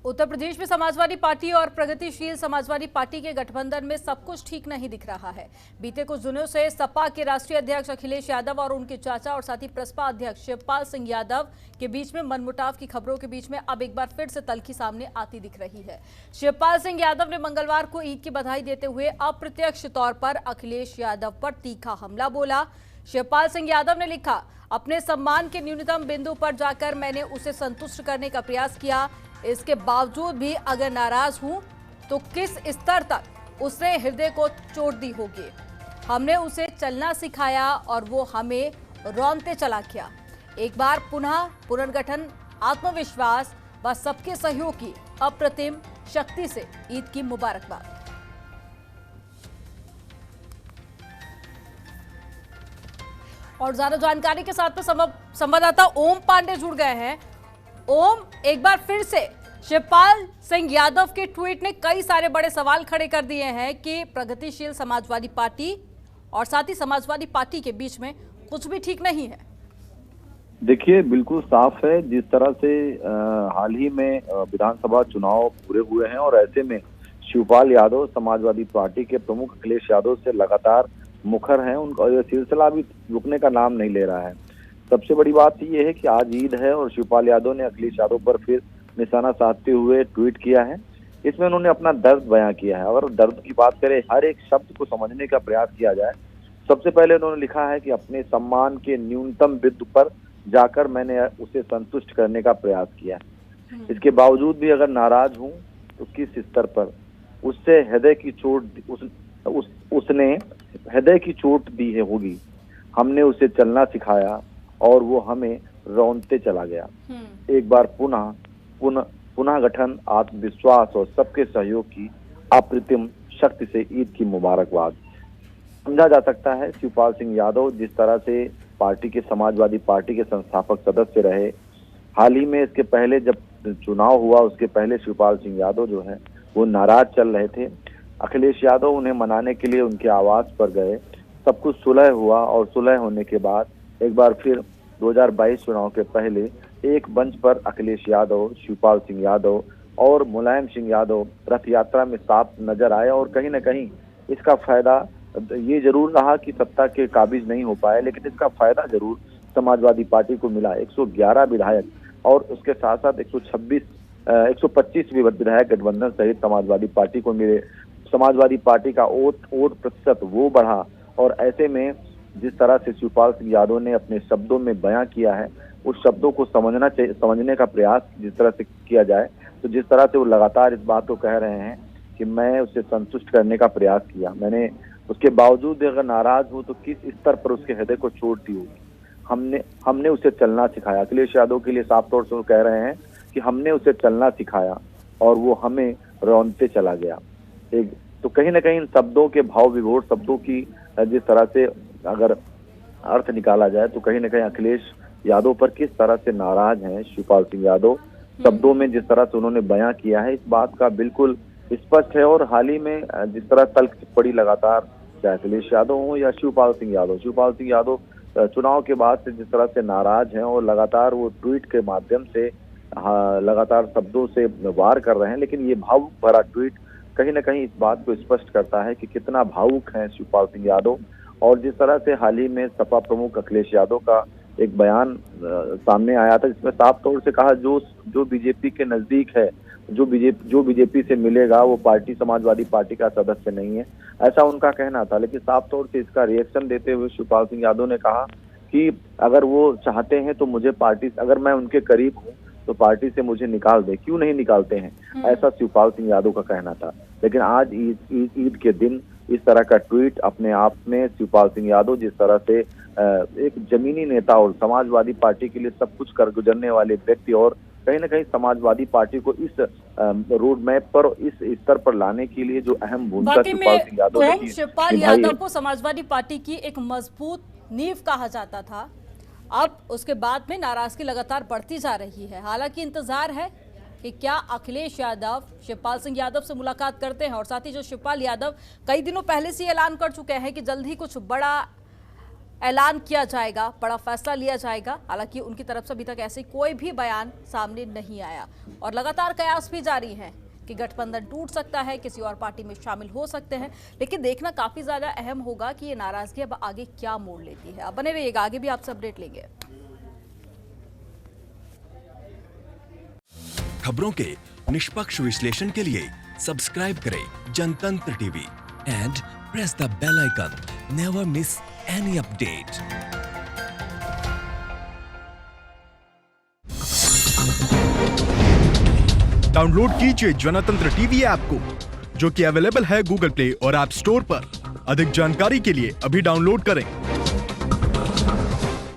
उत्तर प्रदेश में समाजवादी पार्टी और प्रगतिशील समाजवादी पार्टी के गठबंधन में सब कुछ ठीक नहीं दिख रहा है। बीते कुछ दिनों से सपा के राष्ट्रीय अध्यक्ष अखिलेश यादव और उनके चाचा और साथ ही प्रसपा अध्यक्ष शिवपाल सिंह यादव के बीच में मनमुटाव की खबरों के बीच में अब एक बार फिर से तल्खी सामने आती दिख रही है। शिवपाल सिंह यादव ने मंगलवार को ईद की बधाई देते हुए अप्रत्यक्ष तौर पर अखिलेश यादव पर तीखा हमला बोला। शिवपाल सिंह यादव ने लिखा, अपने सम्मान के न्यूनतम बिंदु पर जाकर मैंने उसे संतुष्ट करने का प्रयास किया। इसके बावजूद भी अगर नाराज हूं तो किस स्तर तक उसने हृदय को चोट दी होगी। हमने उसे चलना सिखाया और वो हमें रौंदते चला गया। एक बार पुनः पुनर्गठन, आत्मविश्वास व सबके सहयोग की अप्रतिम शक्ति से ईद की मुबारकबाद। और ज्यादा जानकारी के साथ में संवाददाता ओम पांडे जुड़ गए हैं। ओम, एक बार फिर से शिवपाल सिंह यादव के ट्वीट ने कई सारे बड़े सवाल खड़े कर दिए हैं कि प्रगतिशील समाजवादी पार्टी और साथ ही समाजवादी पार्टी के बीच में कुछ भी ठीक नहीं है। देखिए, बिल्कुल साफ है। जिस तरह से हाल ही में विधानसभा चुनाव पूरे हुए हैं और ऐसे में शिवपाल यादव समाजवादी पार्टी के प्रमुख अखिलेश यादव से लगातार मुखर हैं, उनका यह सिलसिला भी रुकने का नाम नहीं ले रहा है। सबसे बड़ी बात यह है कि आज ईद है और शिवपाल यादव ने अखिलेश यादव पर फिर निशाना साधते हुए ट्वीट किया है। इसमें उन्होंने अपना दर्द बयां किया है। अगर दर्द की बात करें, हर एक शब्द को समझने का प्रयास किया जाए, सबसे पहले उन्होंने लिखा है कि अपने सम्मान के न्यूनतम बिंदु पर जाकर मैंने उसे संतुष्ट करने का प्रयास किया। इसके बावजूद भी अगर नाराज हूं तो किस स्तर पर उससे हृदय की चोट उसने हृदय की चोट दी है होगी। हमने उसे चलना सिखाया और वो हमें रौंदते चला गया। एक बार पुनः गठन, आत्मविश्वास और सबके सहयोग की अप्रतिम शक्ति से ईद की मुबारकबाद। समझा जा सकता है शिवपाल सिंह यादव जिस तरह से पार्टी के समाजवादी पार्टी के संस्थापक सदस्य रहे, हाल ही में इसके पहले जब चुनाव हुआ उसके पहले शिवपाल सिंह यादव जो है वो नाराज चल रहे थे। अखिलेश यादव उन्हें मनाने के लिए उनके आवास पर गए, सब कुछ सुलह हुआ और सुलह होने के बाद एक बार फिर 2022 चुनाव के पहले एक मंच पर अखिलेश यादव, शिवपाल सिंह यादव और मुलायम सिंह यादव रथ यात्रा में साफ नजर आए। और कहीं न कहीं इसका फायदा ये जरूर रहा कि सत्ता के काबिज नहीं हो पाए, लेकिन इसका फायदा जरूर समाजवादी पार्टी को मिला। 111 विधायक और उसके साथ साथ 125 भी विधायक गठबंधन सहित समाजवादी पार्टी को मिले। समाजवादी पार्टी का वोट प्रतिशत वो बढ़ा। और ऐसे में जिस तरह से शिवपाल सिंह यादव ने अपने शब्दों में बयां किया है, उस शब्दों को समझने का प्रयास जिस तरह से किया जाए, तो जिस तरह से वो लगातार इस बात को कह रहे हैं कि मैं उसे संतुष्ट करने का प्रयास किया, मैंने उसके बावजूद अगर नाराज हूं तो किस स्तर पर उसके हृदय को चोट दी होगी। हमने उसे चलना सिखाया। अखिलेश यादव के लिए साफ तौर से वो कह रहे हैं कि हमने उसे चलना सिखाया और वो हमें रौंदते चला गया। तो कहीं ना कहीं शब्दों के भाव विभोर, शब्दों की जिस तरह से अगर अर्थ निकाला जाए तो कहीं ना कहीं अखिलेश यादव पर किस तरह से नाराज हैं शिवपाल सिंह यादव, शब्दों में जिस तरह से उन्होंने बयां किया है, इस बात का बिल्कुल स्पष्ट है। और हाल ही में जिस तरह तल्ख पड़ी लगातार, चाहे अखिलेश यादव हो या शिवपाल सिंह यादव चुनाव के बाद से जिस तरह से नाराज हैं और लगातार वो ट्वीट के माध्यम से लगातार शब्दों से वार कर रहे हैं। लेकिन ये भावुक भरा ट्वीट कहीं ना कहीं इस बात को स्पष्ट करता है कि कितना भावुक हैं शिवपाल सिंह यादव। और जिस तरह से हाल ही में सपा प्रमुख अखिलेश यादव का एक बयान सामने आया था जिसमें साफ तौर से कहा जो बीजेपी के नजदीक है, जो बीजेपी से मिलेगा वो पार्टी समाजवादी पार्टी का सदस्य नहीं है, ऐसा उनका कहना था। लेकिन साफ तौर से इसका रिएक्शन देते हुए शिवपाल सिंह यादव ने कहा कि अगर वो चाहते हैं तो मुझे पार्टी, अगर मैं उनके करीब हूँ तो पार्टी से मुझे निकाल दे, क्यों नहीं निकालते हैं, ऐसा शिवपाल सिंह यादव का कहना था। लेकिन आज ईद के दिन इस तरह का ट्वीट अपने आप में शिवपाल सिंह यादव जिस तरह से एक जमीनी नेता और समाजवादी पार्टी के लिए सब कुछ कर गुजरने वाले व्यक्ति और कहीं ना कहीं समाजवादी पार्टी को इस रोड मैप पर, इस स्तर पर लाने के लिए जो अहम भूमिका शिवपाल सिंह यादव ने की। शिवपाल यादव को समाजवादी पार्टी की एक मजबूत नींव कहा जाता था। अब उसके बाद में नाराजगी लगातार बढ़ती जा रही है। हालांकि इंतजार है कि क्या अखिलेश यादव शिवपाल सिंह यादव से मुलाकात करते हैं। और साथ ही जो शिवपाल यादव कई दिनों पहले से ऐलान कर चुके हैं कि जल्द ही कुछ बड़ा ऐलान किया जाएगा, बड़ा फैसला लिया जाएगा। हालांकि उनकी तरफ से अभी तक ऐसे कोई भी बयान सामने नहीं आया और लगातार कयास भी जारी हैं कि गठबंधन टूट सकता है, किसी और पार्टी में शामिल हो सकते हैं। लेकिन देखना काफी ज्यादा अहम होगा कि ये नाराजगी अब आगे क्या मोड़ लेती है। अब बने रहिएगा, आगे भी आपसे अपडेट लेंगे। खबरों के निष्पक्ष विश्लेषण के लिए सब्सक्राइब करें Jantantra TV and press the bell icon. Never miss any update. Download कीजिए जनतंत्र टीवी ऐप को, जो कि अवेलेबल है गूगल प्ले और ऐप स्टोर पर। अधिक जानकारी के लिए अभी डाउनलोड करें।